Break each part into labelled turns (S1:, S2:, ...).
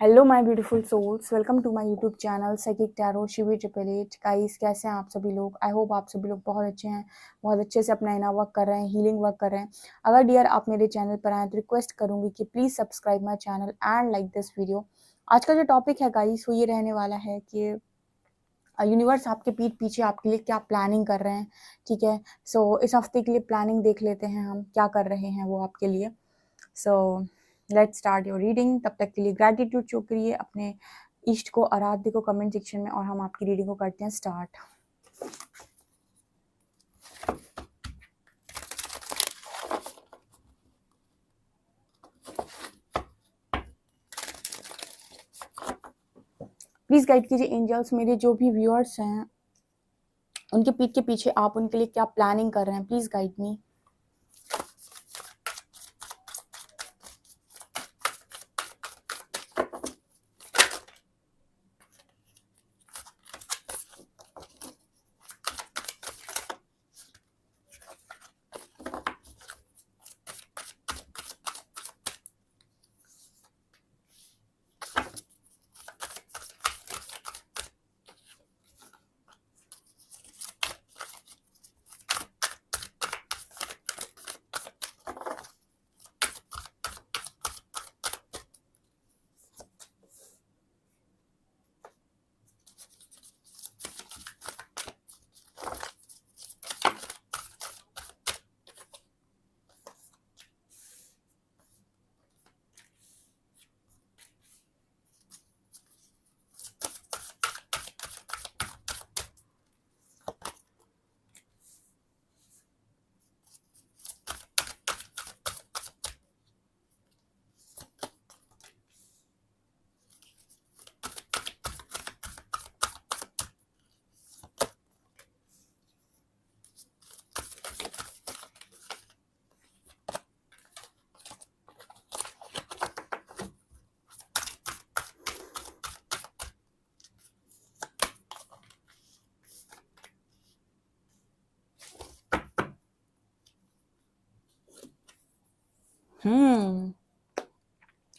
S1: Hello my beautiful souls, welcome to my YouTube channel psychic tarot Shivi triple eight. Guys, कैसे हैं आप सभी लोग? आई होप आप सभी लोग बहुत अच्छे हैं, बहुत अच्छे से अपना इनर वर्क कर रहे हैं, हीलिंग वर्क कर रहे हैं। अगर डियर आप मेरे चैनल पर आए तो रिक्वेस्ट करूंगी कि please subscribe my channel and like this video. आज का जो टॉपिक है गाइस वो ये रहने वाला है कि यूनिवर्स आपके पीठ पीछे आपके लिए क्या प्लानिंग कर रहे हैं। ठीक है, सो इस हफ्ते के लिए प्लानिंग देख लेते हैं हम क्या कर रहे हैं वो आपके लिए। So let's start your reading. तब तक के लिए ग्रैटिट्यूड शो करिए अपने इष्ट को, आराध्य को कमेंट सेक्शन में, और हम आपकी रीडिंग को करते हैं स्टार्ट। प्लीज गाइड कीजिए एंजल्स, मेरे जो भी व्यूअर्स हैं उनके पीठ के पीछे आप उनके लिए क्या प्लानिंग कर रहे हैं। Please guide me.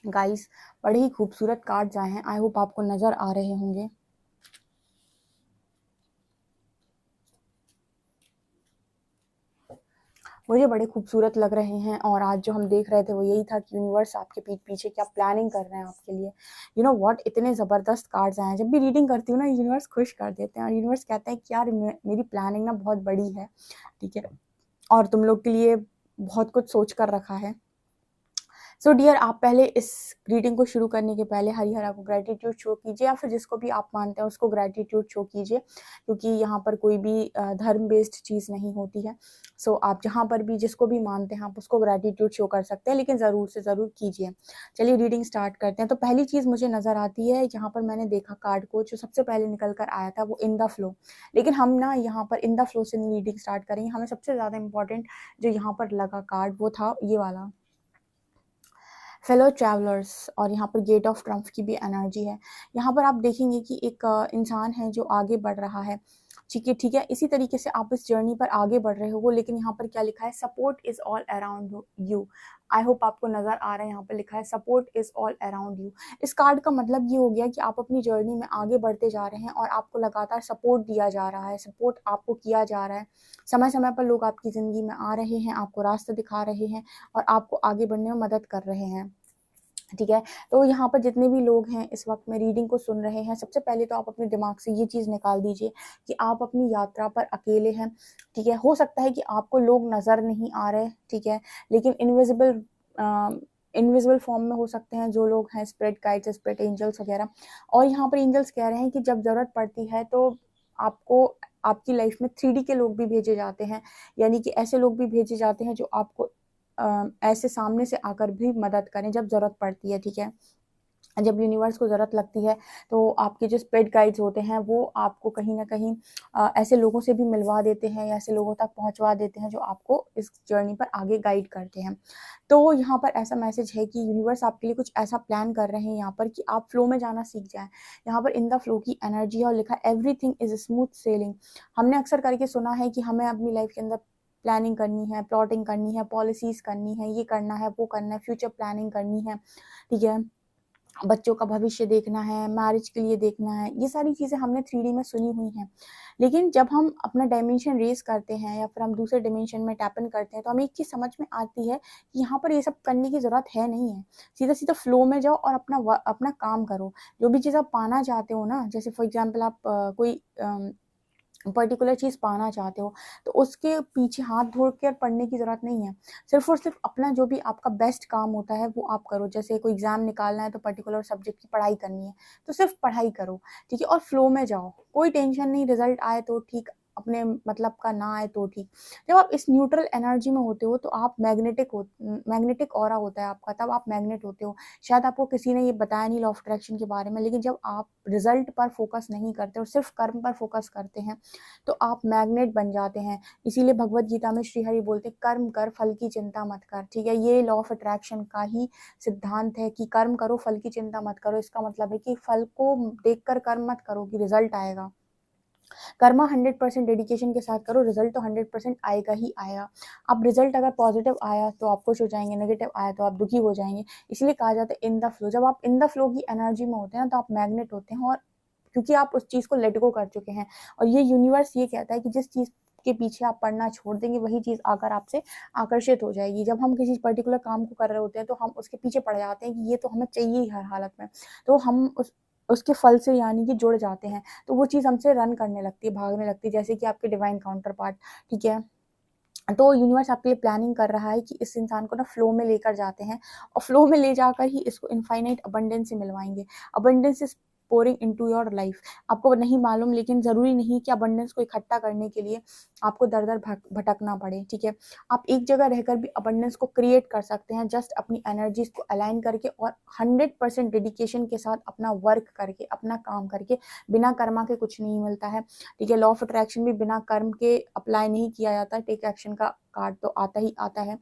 S1: गाइस, बड़े ही खूबसूरत कार्ड्स आए हैं। आई होप आपको नजर आ रहे होंगे। मुझे बड़े खूबसूरत लग रहे हैं, और आज जो हम देख रहे थे वो यही था कि यूनिवर्स आपके पीठ पीछे क्या प्लानिंग कर रहे हैं आपके लिए। यू नो व्हाट, इतने ज़बरदस्त कार्ड्स आए हैं। जब भी रीडिंग करती हूँ ना, यूनिवर्स खुश कर देते हैं, और यूनिवर्स कहते हैं कि यार मेरी प्लानिंग ना बहुत बड़ी है, ठीक है, और तुम लोग के लिए बहुत कुछ सोच कर रखा है। सो डियर, आप पहले इस रीडिंग को शुरू करने के पहले हरिहरा को ग्रैटिट्यूड शो कीजिए, या फिर जिसको भी आप मानते हैं उसको ग्रैटिट्यूड शो कीजिए, क्योंकि यहाँ पर कोई भी धर्म बेस्ड चीज़ नहीं होती है। सो आप जहाँ पर भी जिसको भी मानते हैं आप उसको ग्रैटिट्यूड शो कर सकते हैं, लेकिन ज़रूर से ज़रूर कीजिए। चलिए रीडिंग स्टार्ट करते हैं। तो पहली चीज़ मुझे नज़र आती है, यहाँ पर मैंने देखा कार्ड को, जो सबसे पहले निकल कर आया था वो इन द फ्लो। लेकिन हम ना यहाँ पर इन द फ्लो से नहीं रीडिंग स्टार्ट करेंगे। हमें सबसे ज़्यादा इंपॉर्टेंट जो यहाँ पर लगा कार्ड वो था ये वाला, फेलो ट्रैवलर्स। और यहाँ पर गेट ऑफ ट्रम्प की भी एनर्जी है। यहाँ पर आप देखेंगे कि एक इंसान है जो आगे बढ़ रहा है। ठीक है, ठीक है, इसी तरीके से आप इस जर्नी पर आगे बढ़ रहे हो। लेकिन यहाँ पर क्या लिखा है? Support is all around you. I hope आपको नजर आ रहा है, यहाँ पर लिखा है support is all around you. इस कार्ड का मतलब ये हो गया कि आप अपनी जर्नी में आगे बढ़ते जा रहे हैं, और आपको लगातार सपोर्ट दिया जा रहा है, सपोर्ट आपको किया जा रहा है। समय समय पर लोग आपकी ज़िंदगी में आ रहे हैं, आपको रास्ता दिखा रहे हैं, और आपको आगे बढ़ने में मदद कर रहे हैं। ठीक है, तो यहाँ पर जितने भी लोग हैं इस वक्त में रीडिंग को सुन रहे हैं, सबसे पहले तो आप अपने दिमाग से ये चीज़ निकाल दीजिए कि आप अपनी यात्रा पर अकेले हैं। ठीक है, हो सकता है कि आपको लोग नज़र नहीं आ रहे, ठीक है, लेकिन इनविजिबल फॉर्म में हो सकते हैं जो लोग हैं, स्पिरिट गाइड्स, स्पिरिट एंजल्स वगैरह। और यहाँ पर एंजल्स कह रहे हैं कि जब ज़रूरत पड़ती है तो आपको आपकी लाइफ में 3D के लोग भी भेजे जाते हैं, यानी कि ऐसे लोग भी भेजे जाते हैं जो आपको ऐसे सामने से आकर भी मदद करें जब ज़रूरत पड़ती है। ठीक है, जब यूनिवर्स को ज़रूरत लगती है तो आपके जो स्पिरिट गाइड्स होते हैं वो आपको कहीं ना कहीं ऐसे लोगों से भी मिलवा देते हैं, या ऐसे लोगों तक पहुंचवा देते हैं जो आपको इस जर्नी पर आगे गाइड करते हैं। तो यहाँ पर ऐसा मैसेज है कि यूनिवर्स आपके लिए कुछ ऐसा प्लान कर रहे हैं यहाँ पर कि आप फ्लो में जाना सीख जाएं। यहाँ पर इन द फ्लो की एनर्जी है, और लिखा है एवरीथिंग इज स्मूथ सेलिंग। हमने अक्सर करके सुना है कि हमें अपनी लाइफ के अंदर प्लानिंग करनी है, प्लॉटिंग करनी है, पॉलिसीज करनी है, ये करना है, वो करना है, फ्यूचर प्लानिंग करनी है। ठीक है, बच्चों का भविष्य देखना है, मैरिज के लिए देखना है, ये सारी चीज़ें हमने 3D में सुनी हुई हैं। लेकिन जब हम अपना डायमेंशन रेज़ करते हैं या फिर हम दूसरे डायमेंशन में टैप इन करते हैं, तो हमें एक चीज़ समझ में आती है कि यहाँ पर ये सब करने की ज़रूरत है नहीं है। सीधा-सीधा फ्लो में जाओ और अपना काम करो। जो भी चीज़ आप पाना चाहते हो ना, जैसे फॉर एग्ज़ाम्पल आप कोई पर्टिकुलर चीज़ पाना चाहते हो, तो उसके पीछे हाथ धो कर पढ़ने की ज़रूरत नहीं है। सिर्फ़ और सिर्फ़ अपना जो भी आपका बेस्ट काम होता है, वो आप करो। जैसे कोई एग्ज़ाम निकालना है, तो पर्टिकुलर सब्जेक्ट की पढ़ाई करनी है, तो सिर्फ़ पढ़ाई करो, ठीक है? और फ्लो में जाओ, कोई टेंशन नहीं, रिज़ल्ट आए तो ठीक, अपने मतलब का ना आए तो ठीक। जब आप इस न्यूट्रल एनर्जी में होते हो, तो आप मैग्नेटिक ऑरा होता है आपका, तब आप मैग्नेट होते हो। शायद आपको किसी ने ये बताया नहीं लॉ ऑफ अट्रैक्शन के बारे में, लेकिन जब आप रिज़ल्ट पर फ़ोकस नहीं करते और सिर्फ़ कर्म पर फ़ोकस करते हैं, तो आप मैग्नेट बन जाते हैं। इसीलिए भगवत गीता में श्री हरि बोलते हैं, कर्म कर, फल की चिंता मत कर, ठीक है? ये लॉ ऑफ अट्रैक्शन का ही सिद्धांत है कि कर्म करो, फल की चिंता मत करो। इसका मतलब है कि फल को देखकर कर्म मत करो कि रिज़ल्ट आएगा। कर्मा 100% डेडिकेशन के साथ करो, रिज़ल्ट तो 100% आएगा ही आएगा। अब रिज़ल्ट अगर पॉज़िटिव आया तो आप खुश हो जाएँगे, नेगेटिव आया तो आप दुखी हो जाएँगे। इसलिए कहा जाता है इन द फ्लो। जब आप इन द फ्लो की एनर्जी में होते हैं ना, तो आप मैग्नेट होते हैं, और क्योंकि आप उस चीज़ को लेट गो कर चुके हैं, और ये यूनिवर्स ये कहता है कि जिस चीज़ के पीछे आप पढ़ना छोड़ देंगे, वही चीज़ आकर आपसे आकर्षित हो जाएगी। जब हम किसी पर्टिकुलर काम को कर रहे होते हैं, तो हम उसके पीछे पड़ जाते हैं कि ये तो हमें चाहिए ही हर हालत में। तो हम उसके फल से यानी कि जुड़ जाते हैं। तो वो चीज़ हमसे रन करने लगती है, भागने लगती है, जैसे कि आपके डिवाइन काउंटर पार्ट, ठीक है? तो यूनिवर्स आपके लिए प्लानिंग कर रहा है कि इस इंसान को ना फ्लो में लेकर जाते हैं, और फ्लो में ले जाकर ही इसको इनफाइनाइट अबंडेंस से मिलवाएँगे। Abundance is pouring into your life. आपको नहीं मालूम, लेकिन ज़रूरी नहीं कि अबंडेंस को इकट्ठा करने के लिए आपको दर-दर भटकना पड़े, ठीक है? आप एक जगह रहकर भी अबंडेंस को क्रिएट कर सकते हैं, जस्ट अपनी एनर्जीज़ को अलाइन करके और 100% डेडिकेशन के साथ अपना वर्क करके, अपना काम करके। बिना कर्मा के कुछ नहीं मिलता है, ठीक है? लॉ ऑफ अट्रैक्शन भी बिना कर्म के अप्लाई नहीं किया जाता, टेक एक्शन का कार्ड तो आता ही आता है,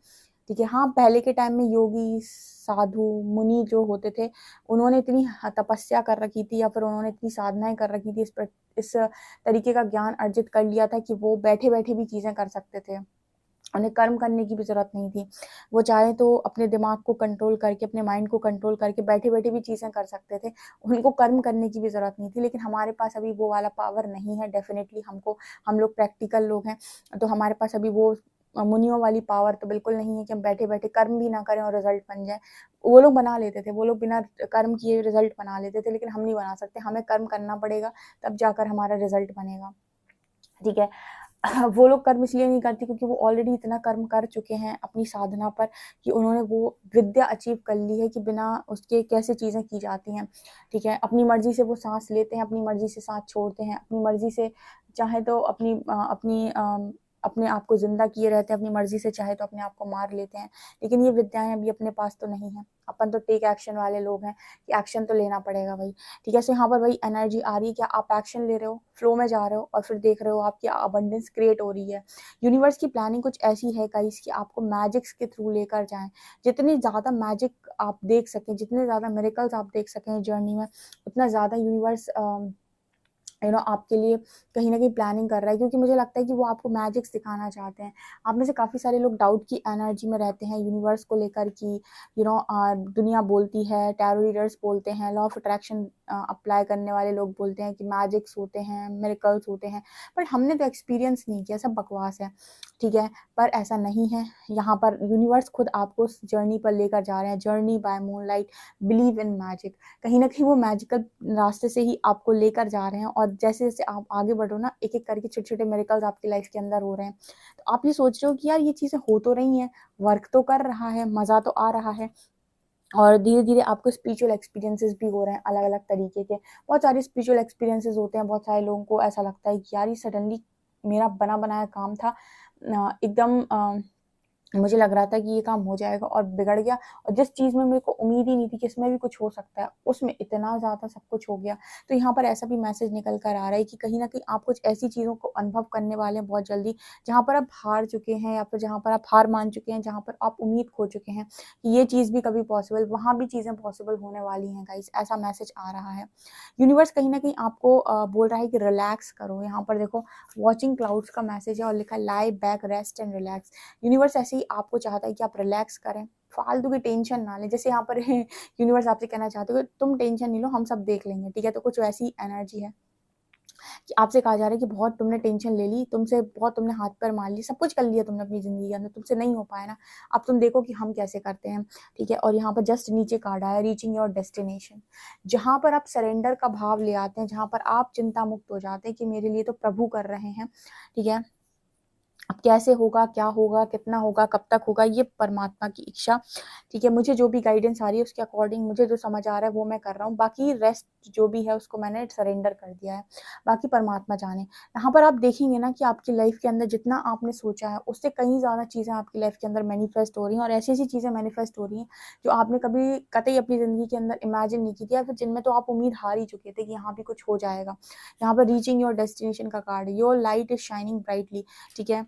S1: ठीक है? हाँ, पहले के टाइम में योगी, साधु, मुनि जो होते थे, उन्होंने इतनी तपस्या कर रखी थी, या फिर उन्होंने इतनी साधनाएँ कर रखी थी, इस तरीके का ज्ञान अर्जित कर लिया था कि वो बैठे-बैठे भी चीज़ें कर सकते थे। उन्हें कर्म करने की भी ज़रूरत नहीं थी। वो चाहे तो अपने दिमाग को कंट्रोल करके, अपने माइंड को कंट्रोल करके बैठे-बैठे भी चीज़ें कर सकते थे। उनको कर्म करने की भी ज़रूरत नहीं थी, लेकिन हमारे पास अभी वो वाला पावर नहीं है। डेफ़िनेटली हम लोग प्रैक्टिकल लोग हैं, तो हमारे पास अभी वो मुनियों वाली पावर तो बिल्कुल नहीं है कि हम बैठे-बैठे कर्म भी ना करें और रिज़ल्ट बन जाए। वो लोग बना लेते थे, वो लोग बिना कर्म किए रिज़ल्ट बना लेते थे, लेकिन हम नहीं बना सकते। हमें कर्म करना पड़ेगा, तब जाकर हमारा रिज़ल्ट बनेगा, ठीक है? वो लोग कर्म इसलिए नहीं करते क्योंकि वो ऑलरेडी इतना कर्म कर चुके हैं अपनी साधना पर, कि उन्होंने वो विद्या अचीव कर ली है कि बिना उसके कैसे चीज़ें की जाती हैं, ठीक है? अपनी मर्ज़ी से वो साँस लेते हैं, अपनी मर्ज़ी से साँस छोड़ते हैं, अपनी मर्ज़ी से चाहे तो अपने आप को ज़िंदा किए रहते हैं, अपनी मर्ज़ी से चाहे तो अपने आप को मार लेते हैं। लेकिन ये विद्याएँ अभी अपने पास तो नहीं हैं। अपन तो टेक एक्शन वाले लोग हैं कि एक्शन तो लेना पड़ेगा भाई, ठीक है? सो यहाँ पर वही एनर्जी आ रही है, क्या आप एक्शन ले रहे हो, फ्लो में जा रहे हो, और फिर देख रहे हो आपकी अबंडेंस क्रिएट हो रही है। यूनिवर्स की प्लानिंग कुछ ऐसी है गाइस कि आपको मैजिक्स के थ्रू लेकर जाएँ। जितनी ज़्यादा मैजिक आप देख सकें, जितने ज़्यादा मिरेकल्स आप देख सकें जर्नी में, उतना ज़्यादा यूनिवर्स आपके लिए कहीं न कहीं प्लानिंग कर रहा है, क्योंकि मुझे लगता है कि वो आपको मैजिक्स दिखाना चाहते हैं। आप में से काफ़ी सारे लोग डाउट की एनर्जी में रहते हैं यूनिवर्स को लेकर कि दुनिया बोलती है, टैरो रीडर्स बोलते हैं, लॉ ऑफ अट्रैक्शन अप्लाई करने वाले लोग बोलते हैं कि मैजिक्स होते हैं, मिरेकल्स होते हैं, बट हमने तो एक्सपीरियंस नहीं किया, सब बकवास है, ठीक है? पर ऐसा नहीं है, यहाँ पर यूनिवर्स खुद आपको उस जर्नी पर लेकर जा रहे हैं, journey by moonlight, believe in magic. कहीं न कहीं वो मैजिकल रास्ते से ही आपको लेकर जा रहे हैं, और जैसे-जैसे आप आगे बढ़ो ना, एक-एक करके छोटे-छोटे मिरेकल्स आपकी लाइफ़ के अंदर हो रहे हैं। तो आप ये सोच रहे हो कि यार ये चीज़ें हो तो रही हैं, वर्क तो कर रहा है, मज़ा तो आ रहा है, और धीरे-धीरे आपको स्पिरिचुअल एक्सपीरियंसेस भी हो रहे हैं अलग-अलग तरीके के। बहुत सारे स्पिरिचुअल एक्सपीरियंसेस होते हैं, बहुत सारे लोगों को ऐसा लगता है कि यार ये सडनली मेरा बना-बनाया काम था, एकदम मुझे लग रहा था कि ये काम हो जाएगा और बिगड़ गया, और जिस चीज़ में मेरे को उम्मीद ही नहीं थी कि इसमें भी कुछ हो सकता है, उसमें इतना ज़्यादा सब कुछ हो गया। तो यहाँ पर ऐसा भी मैसेज निकल कर आ रहा है कि कहीं न कहीं आप कुछ ऐसी चीज़ों को अनुभव करने वाले हैं बहुत जल्दी, जहाँ पर आप हार चुके हैं, या फिर जहाँ पर आप हार मान चुके हैं, जहाँ पर आप उम्मीद खो चुके हैं कि ये चीज़ भी कभी पॉसिबल, वहाँ भी चीज़ें पॉसिबल होने वाली हैं गाइज़, ऐसा मैसेज आ रहा है। यूनिवर्स कहीं न कहीं आपको बोल रहा है कि रिलैक्स करो। यहाँ पर देखो, वॉचिंग क्लाउड्स का मैसेज है और लिखा है lie back, rest and relax. Universe ऐसे ही आपको चाहता है कि आप रिलैक्स करें, फालतू की टेंशन ना लें। जैसे यहाँ पर यूनिवर्स आपसे कहना चाहते हो कि तुम टेंशन नहीं लो, हम सब देख लेंगे, ठीक है। तो कुछ वैसी एनर्जी है कि आपसे कहा जा रहा है कि बहुत तुमने टेंशन ले ली, तुमसे बहुत तुमने हाथ पैर मार लिए, सब कुछ कर लिया तुमने अपनी ज़िंदगी के अंदर, तुमसे नहीं हो पाया ना, अब तुम देखो कि हम कैसे करते हैं, ठीक है। और यहाँ पर जस्ट नीचे कार्ड आया रीचिंग योर डेस्टिनेशन, जहाँ पर आप सरेंडर का भाव ले आते हैं, जहाँ पर आप चिंता मुक्त हो जाते हैं कि मेरे लिए तो प्रभु कर रहे हैं, ठीक है। अब कैसे होगा, क्या होगा, कितना होगा, कब तक होगा, ये परमात्मा की इच्छा, ठीक है। मुझे जो भी गाइडेंस आ रही है उसके अकॉर्डिंग मुझे जो समझ आ रहा है वो मैं कर रहा हूँ, बाकी रेस्ट जो भी है उसको मैंने सरेंडर कर दिया है, बाकी परमात्मा जाने। यहाँ पर आप देखेंगे ना कि आपकी लाइफ के अंदर जितना आपने सोचा है उससे कहीं ज़्यादा चीज़ें आपकी लाइफ के अंदर मैनिफेस्ट हो रही हैं, और ऐसी ऐसी चीज़ें मैनिफेस्ट हो रही हैं जो आपने कभी कतई अपनी ज़िंदगी के अंदर इमेजिन नहीं की थी, या फिर जिनमें तो आप उम्मीद हार ही चुके थे कि यहाँ भी कुछ हो जाएगा। यहाँ पर रीचिंग योर डेस्टिनेशन का कार्ड है, your light is shining brightly, ठीक है।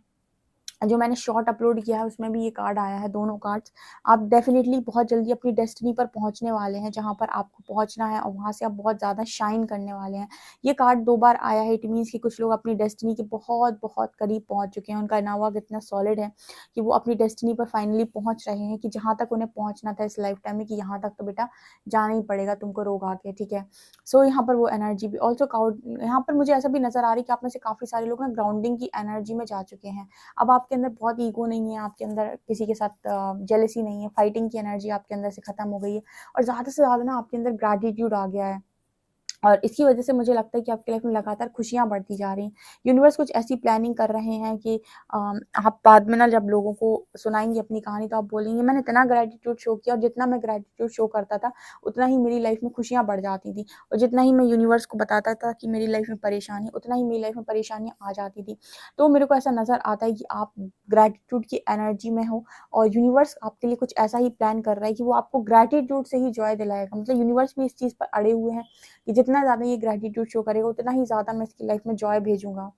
S1: जो मैंने शॉर्ट अपलोड किया है उसमें भी ये कार्ड आया है, दोनों कार्ड्स। आप डेफिनेटली बहुत जल्दी अपनी डेस्टिनी पर पहुंचने वाले हैं, जहां पर आपको पहुंचना है, और वहां से आप बहुत ज़्यादा शाइन करने वाले हैं। ये कार्ड 2 बार आया है, इट मीन्स कि कुछ लोग अपनी डेस्टिनी के बहुत बहुत करीब पहुंच चुके हैं, उनका नवाब इतना सॉलिड है कि वो अपनी डेस्टिनी पर फाइनली पहुंच रहे हैं, कि जहाँ तक उन्हें पहुँचना था इस लाइफ टाइम में, कि यहाँ तक तो बेटा जाना ही पड़ेगा तुमको रोग आके, ठीक है। सो यहाँ पर वो एनर्जी भी ऑल्सो काउड, यहाँ पर मुझे ऐसा भी नजर आ रही है कि आप में से काफ़ी सारे लोग ना ग्राउंडिंग की एनर्जी में जा चुके हैं। अब आपके अंदर बहुत ईगो नहीं है, आपके अंदर किसी के साथ जेलसी नहीं है, फाइटिंग की एनर्जी आपके अंदर से खत्म हो गई है, और ज़्यादा से ज़्यादा ना आपके अंदर ग्रैटिट्यूड आ गया है। और इसकी वजह से मुझे लगता है कि आपकी लाइफ में लगातार खुशियाँ बढ़ती जा रही हैं। यूनिवर्स कुछ ऐसी प्लानिंग कर रहे हैं कि आप बाद में ना जब लोगों को सुनाएँगे अपनी कहानी, तो आप बोलेंगे मैंने इतना ग्रैटिट्यूड शो किया, और जितना मैं ग्रैटिट्यूड शो करता था उतना ही मेरी लाइफ में खुशियाँ बढ़ जाती थी, और जितना ही मैं यूनिवर्स को बताता था कि मेरी लाइफ में परेशानी, उतना ही मेरी लाइफ में परेशानियाँ आ जाती थी। तो मेरे को ऐसा नज़र आता है कि आप ग्रैटिट्यूड की एनर्जी में हो, और यूनिवर्स आपके लिए कुछ ऐसा ही प्लान कर रहा है कि वो आपको ग्रैटिट्यूड से ही जॉय दिलाएगा। मतलब यूनिवर्स भी इस चीज़ पर अड़े हुए हैं कि जितना ज़्यादा ये ग्रैटिट्यूड शो करेगा उतना ही ज़्यादा मैं इसकी लाइफ में जॉय भेजूँगा,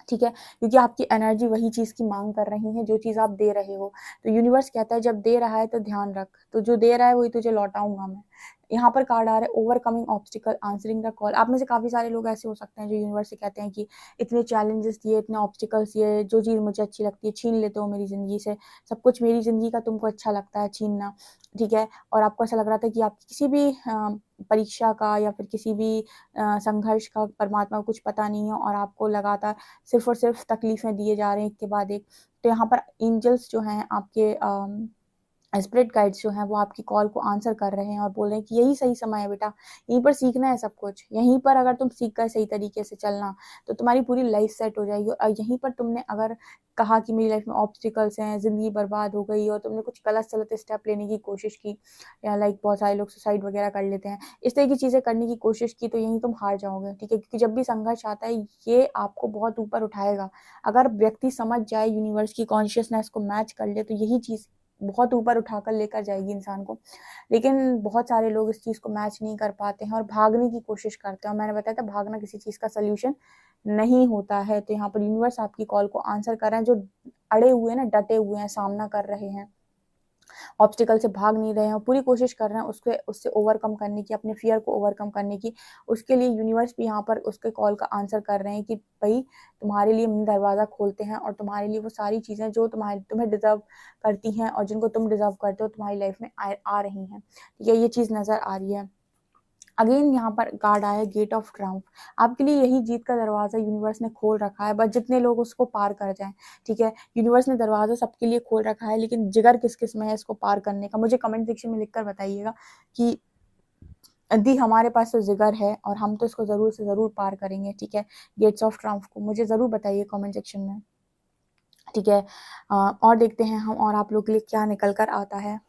S1: ठीक है। क्योंकि आपकी एनर्जी वही चीज़ की माँग कर रही है जो चीज़ आप दे रहे हो। तो यूनिवर्स कहता है जब दे रहा है तो ध्यान रख, तो जो दे रहा है वही तुझे लौटाऊँगा मैं। यहाँ पर कार्ड आ रहा है overcoming obstacle answering the call. आप में से काफ़ी सारे लोग ऐसे हो सकते हैं जो यूनिवर्स से कहते हैं कि इतने चैलेंजेस दिए, इतने ऑब्स्टिकल्स दिए, जो चीज़ मुझे अच्छी लगती है छीन लेते हो मेरी ज़िंदगी से। सब कुछ मेरी ज़िंदगी का तुमको अच्छा लगता है छीनना, ठीक है। और आपको ऐसा लग रहा था कि आप किसी भी परीक्षा का या फिर किसी भी संघर्ष का परमात्मा को कुछ पता नहीं है, और आपको लगातार सिर्फ़ और सिर्फ़ तकलीफ़ें दिए जा रहे हैं एक के बाद एक। तो यहाँ पर एंजल्स जो हैं आपके स्पिरिट गाइड्स जो हैं वो आपकी कॉल को आंसर कर रहे हैं, और बोल रहे हैं कि यही सही समय है बेटा, यहीं पर सीखना है सब कुछ। यहीं पर अगर तुम सीख गए सही तरीके से चलना, तो तुम्हारी पूरी लाइफ सेट हो जाएगी। और यहीं पर तुमने अगर कहा कि मेरी लाइफ में ऑब्स्टिकल्स हैं, ज़िंदगी बर्बाद हो गई, और तुमने कुछ गलत-सलत स्टेप लेने की कोशिश की, या लाइक बहुत सारे लोग सुसाइड वगैरह कर लेते हैं, इस तरह की चीज़ें करने की कोशिश की, तो यहीं तुम हार जाओगे, ठीक है। क्योंकि जब भी संघर्ष आता है ये आपको बहुत ऊपर उठाएगा। अगर व्यक्ति समझ जाए, यूनिवर्स की कॉन्शियसनेस को मैच कर ले, तो यही चीज़ बहुत ऊपर उठाकर लेकर जाएगी इंसान को। लेकिन बहुत सारे लोग इस चीज़ को मैच नहीं कर पाते हैं और भागने की कोशिश करते हैं, और मैंने बताया था भागना किसी चीज़ का सॉल्यूशन नहीं होता है। तो यहाँ पर यूनिवर्स आपकी कॉल को आंसर कर रहे हैं, जो अड़े हुए हैं ना, डटे हुए हैं, सामना कर रहे हैं, ऑब्स्टिकल से भाग नहीं रहे हैं, पूरी कोशिश कर रहे हैं उससे ओवरकम करने की, अपने फियर को ओवरकम करने की। उसके लिए यूनिवर्स भी यहाँ पर उसके कॉल का आंसर कर रहे हैं कि भई तुम्हारे लिए हम दरवाज़ा खोलते हैं, और तुम्हारे लिए वो सारी चीज़ें जो तुम्हें डिज़र्व करती हैं, और जिनको तुम डिज़र्व करते हो तुम्हारी लाइफ में आ रही हैं। ठीक है, ये चीज़ नज़र आ रही है। अगेन यहाँ पर कार्ड आया गेट ऑफ ट्रायम्फ। आपके लिए यही जीत का दरवाज़ा यूनिवर्स ने खोल रखा है, बस जितने लोग उसको पार कर जाएँ, ठीक है। यूनिवर्स ने दरवाज़ा सबके लिए खोल रखा है, लेकिन जिगर किस-किस में है इसको पार करने का, मुझे कमेंट सेक्शन में लिखकर बताइएगा कि यदि हमारे पास तो जिगर है और हम तो इसको ज़रूर से ज़रूर पार करेंगे, ठीक है। गेट्स ऑफ ट्रायम्फ को मुझे ज़रूर बताइए कमेंट सेक्शन में, ठीक है। और देखते हैं हम और आप लोग के लिए क्या निकल कर आता है।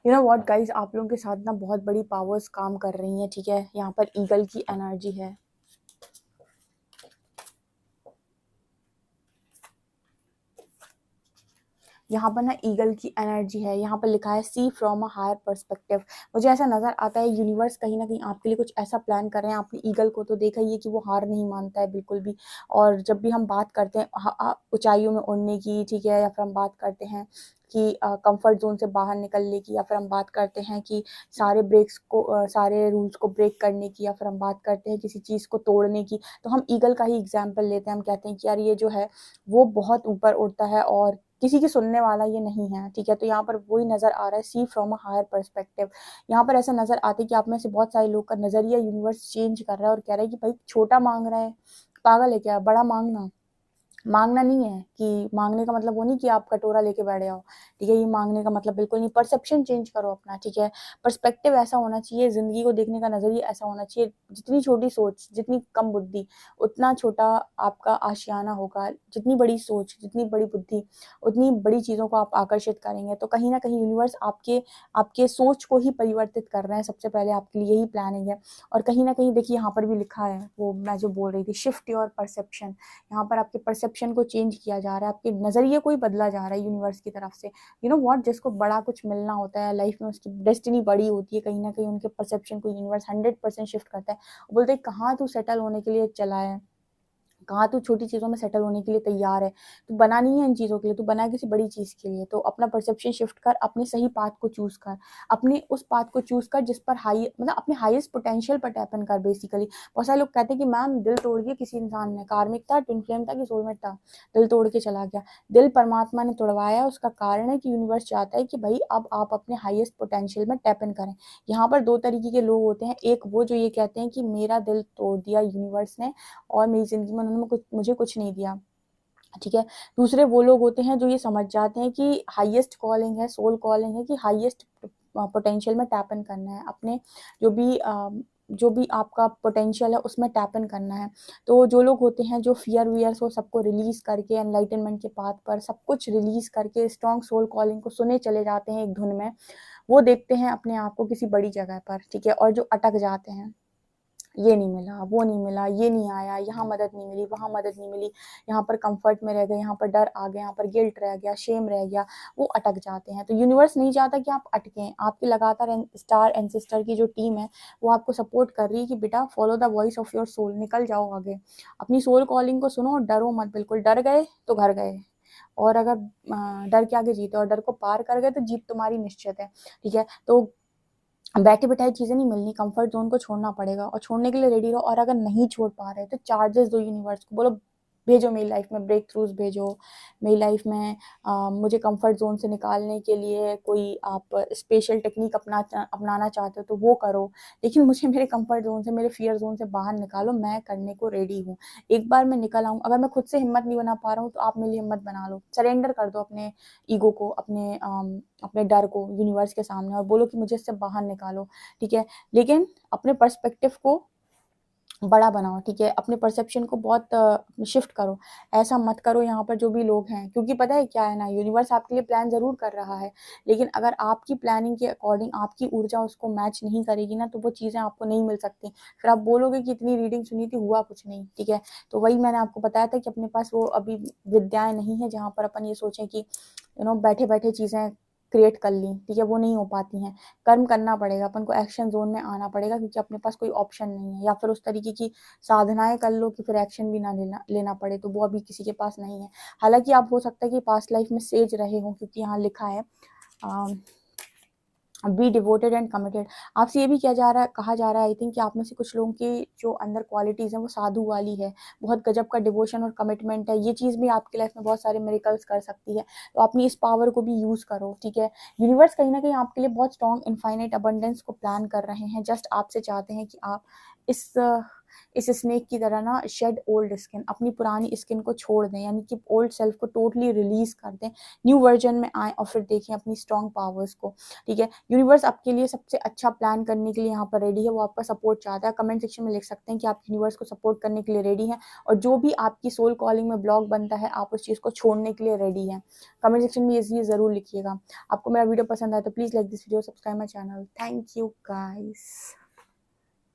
S1: यू नो व्हाट गाइस, आप लोगों के साथ ना बहुत बड़ी पावर्स काम कर रही हैं, ठीक है। यहाँ पर ईगल की एनर्जी है। यहाँ पर ना ईगल की एनर्जी है। यहाँ पर लिखा है सी फ्रॉम अ हायर पर्सपेक्टिव। मुझे ऐसा नजर आता है यूनिवर्स कहीं ना कहीं आपके लिए कुछ ऐसा प्लान कर रहे हैं। आपने ईगल को तो देखा ही है कि वो हार नहीं मानता है बिल्कुल भी। और जब भी हम बात करते हैं ऊंचाइयों में उड़ने की, ठीक है, या फिर हम बात करते हैं कि कंफर्ट जोन से बाहर निकलने की, या फिर हम बात करते हैं कि सारे रूल्स को ब्रेक करने की, या फिर हम बात करते हैं किसी चीज़ को तोड़ने की, तो हम ईगल का ही एग्जाम्पल लेते हैं। हम कहते हैं कि यार ये जो है वो बहुत ऊपर उड़ता है और किसी की सुनने वाला ये नहीं है, ठीक है। तो यहाँ पर वही नजर आ रहा है, सी फ्रॉम अ हायर पर्सपेक्टिव। यहाँ पर ऐसा नजर आता है कि आप में से बहुत सारे लोग का नजरिया यूनिवर्स चेंज कर रहा है और कह रहा है कि भाई छोटा मांग रहा है, पागल है क्या, बड़ा मांगना। मांगना नहीं है कि मांगने का मतलब वो नहीं कि आप कटोरा लेके बैठ जाओ, ठीक है। ये मांगने का मतलब बिल्कुल नहीं। परसेप्शन चेंज करो अपना, ठीक है। पर्सपेक्टिव ऐसा होना चाहिए, जिंदगी को देखने का नजरिया ऐसा होना चाहिए। जितनी छोटी सोच, जितनी कम बुद्धि, उतना छोटा आपका आशियाना होगा। जितनी बड़ी सोच, जितनी बड़ी बुद्धि, उतनी बड़ी चीजों को आप आकर्षित करेंगे। तो कहीं ना कहीं यूनिवर्स आपके आपके सोच को ही परिवर्तित कर रहे हैं। सबसे पहले आपके लिए यही प्लानिंग है। और कहीं ना कहीं देखिए यहाँ पर भी लिखा है, वो मैं जो बोल रही थी, शिफ्ट योर परसेप्शन। यहाँ पर आपके परसेप्शन को चेंज किया जा रहा है, आपके नजरिए को ही बदला जा रहा है यूनिवर्स की तरफ से। यू नो व्हाट, जिसको बड़ा कुछ मिलना होता है लाइफ में, उसकी डेस्टिनी बड़ी होती है, कहीं ना कहीं उनके परसेप्शन को यूनिवर्स 100% शिफ्ट करता है। बोलते हैं कहाँ तू सेटल होने के लिए चला है, कहाँ तू छोटी चीजों में सेटल होने के लिए तैयार है। तू बना नहीं है इन चीजों के लिए, तू बना है किसी बड़ी चीज के लिए। तो अपना परसेप्शन शिफ्ट कर, अपने सही पाथ को चूज कर, अपने उस पाथ को चूज कर जिस पर हाई, मतलब अपने हाईएस्ट पोटेंशियल पर टैप इन कर बेसिकली। बहुत सारे लोग कहते हैं कि मैम दिल तोड़ दिया किसी इंसान ने, कार्मिक था, ट्विन फ्लेम था कि सोलमेट था, दिल तोड़ के चला गया। दिल परमात्मा ने तोड़वाया, उसका कारण है कि यूनिवर्स चाहता है कि भाई अब आप अपने हाईएस्ट पोटेंशियल में टैप इन करें। यहाँ पर दो तरीके के लोग होते हैं, एक वो जो ये कहते हैं कि मेरा दिल तोड़ दिया यूनिवर्स ने और मेरी जिंदगी में उन्होंने मुझे कुछ नहीं दिया, ठीक है। दूसरे वो लोग होते हैं जो ये समझ जाते हैं कि हाईएस्ट कॉलिंग है, सोल कॉलिंग है, कि हाईएस्ट पोटेंशियल में टैप इन करना है, अपने जो भी जो भी आपका पोटेंशियल है उसमें टैप इन करना है। तो जो लोग होते हैं जो फियर वियर को सबको रिलीज करके एनलाइटनमेंट के पाथ पर सब कुछ रिलीज करके स्ट्रॉन्ग सोल कॉलिंग को सुने चले जाते हैं एक धुन में, वो देखते हैं अपने आप को किसी बड़ी जगह पर, ठीक है। और जो अटक जाते हैं, ये नहीं मिला, वो नहीं मिला, ये नहीं आया, यहाँ मदद नहीं मिली, वहाँ मदद नहीं मिली, यहाँ पर कंफर्ट में रह गए, यहाँ पर डर आ गया, यहाँ पर गिल्ट रह गया, शेम रह गया, वो अटक जाते हैं। तो यूनिवर्स नहीं चाहता कि आप अटकें। आपकी लगातार स्टार एंसेस्टर की जो टीम है वो आपको सपोर्ट कर रही है कि बेटा follow the voice of your soul, निकल जाओ आगे, अपनी सोल कॉलिंग को सुनो, डरो मत बिल्कुल। डर गए तो घर गए, और अगर डर के आगे जीते और डर को पार कर गए तो जीत तुम्हारी निश्चित है, ठीक है। तो बैठे बिठाई चीजें नहीं मिलनी, कंफर्ट जोन को छोड़ना पड़ेगा और छोड़ने के लिए रेडी रहो। और अगर नहीं छोड़ पा रहे तो चार्जेस दो यूनिवर्स को, बोलो भेजो मेरी लाइफ में ब्रेक थ्रूज, भेजो मेरी लाइफ में मुझे कंफर्ट जोन से निकालने के लिए कोई आप स्पेशल टेक्निक अपनाना चाहते हो तो वो करो, लेकिन मुझे मेरे कंफर्ट जोन से, मेरे फियर जोन से बाहर निकालो। मैं करने को रेडी हूँ। एक बार मैं निकल आऊँ, अगर मैं खुद से हिम्मत नहीं बना पा रहा हूँ तो आप मेरे लिए हिम्मत बना लो। सरेंडर कर दो अपने ईगो को, अपने डर को यूनिवर्स के सामने, और बोलो कि मुझे इससे बाहर निकालो, ठीक है। लेकिन अपने पर्सपेक्टिव को बड़ा बनाओ, ठीक है। अपने परसेप्शन को बहुत शिफ्ट करो। ऐसा मत करो यहाँ पर जो भी लोग हैं, क्योंकि पता है क्या है ना, यूनिवर्स आपके लिए प्लान जरूर कर रहा है, लेकिन अगर आपकी प्लानिंग के अकॉर्डिंग आपकी ऊर्जा उसको मैच नहीं करेगी ना, तो वो चीज़ें आपको नहीं मिल सकती। फिर आप बोलोगे कि इतनी रीडिंग सुनी थी, हुआ कुछ नहीं, ठीक है। तो वही मैंने आपको बताया था कि अपने पास वो अभी विद्याएं नहीं है जहाँ पर अपन ये सोचें कि बैठे बैठे चीज़ें क्रिएट कर ली, ठीक है, वो नहीं हो पाती हैं। कर्म करना पड़ेगा, अपन को एक्शन जोन में आना पड़ेगा, क्योंकि अपने पास कोई ऑप्शन नहीं है। या फिर उस तरीके की साधनाएं कर लो कि फिर एक्शन भी ना लेना पड़े, तो वो अभी किसी के पास नहीं है। हालांकि आप हो सकता है कि पास्ट लाइफ में सेज रहे हो, क्योंकि यहाँ लिखा है बी डिवोटेड एंड कमिटेड। आपसे ये भी किया जा रहा है, कहा जा रहा है आई थिंक, कि आप में से कुछ लोगों की जो अंदर क्वालिटीज़ हैं वो साधु वाली है, बहुत गजब का डिवोशन और कमिटमेंट है। ये चीज़ भी आपकी लाइफ में बहुत सारे मिरेकल्स कर सकती है, तो अपनी इस पावर को भी यूज़ करो, ठीक है। यूनिवर्स कहीं ना कहीं आपके लिए बहुत स्ट्रॉन्ग इनफाइनाइट अबंडेंस को प्लान कर रहे हैं। जस्ट आपसे चाहते हैं कि आप इस इस स्नेक की तरह ना शेड ओल्ड स्किन, अपनी पुरानी स्किन को छोड़ दें, यानी कि ओल्ड सेल्फ को टोटली रिलीज कर दें, न्यू वर्जन में आए और फिर देखें अपनी स्ट्रॉन्ग पावर्स को। ठीक है, यूनिवर्स आपके लिए सबसे अच्छा प्लान करने के लिए यहाँ पर रेडी है, वो आपका सपोर्ट चाहता है। कमेंट सेक्शन में लिख सकते हैं कि आप यूनिवर्स को सपोर्ट करने के लिए रेडी हैं, और जो भी आपकी सोल कॉलिंग में ब्लॉक बनता है आप उस चीज़ को छोड़ने के लिए रेडी हैं। कमेंट सेक्शन में ये चीज़ ज़रूर लिखिएगा। आपको मेरा वीडियो पसंद आए तो please like this video, subscribe my channel. Thank you guys.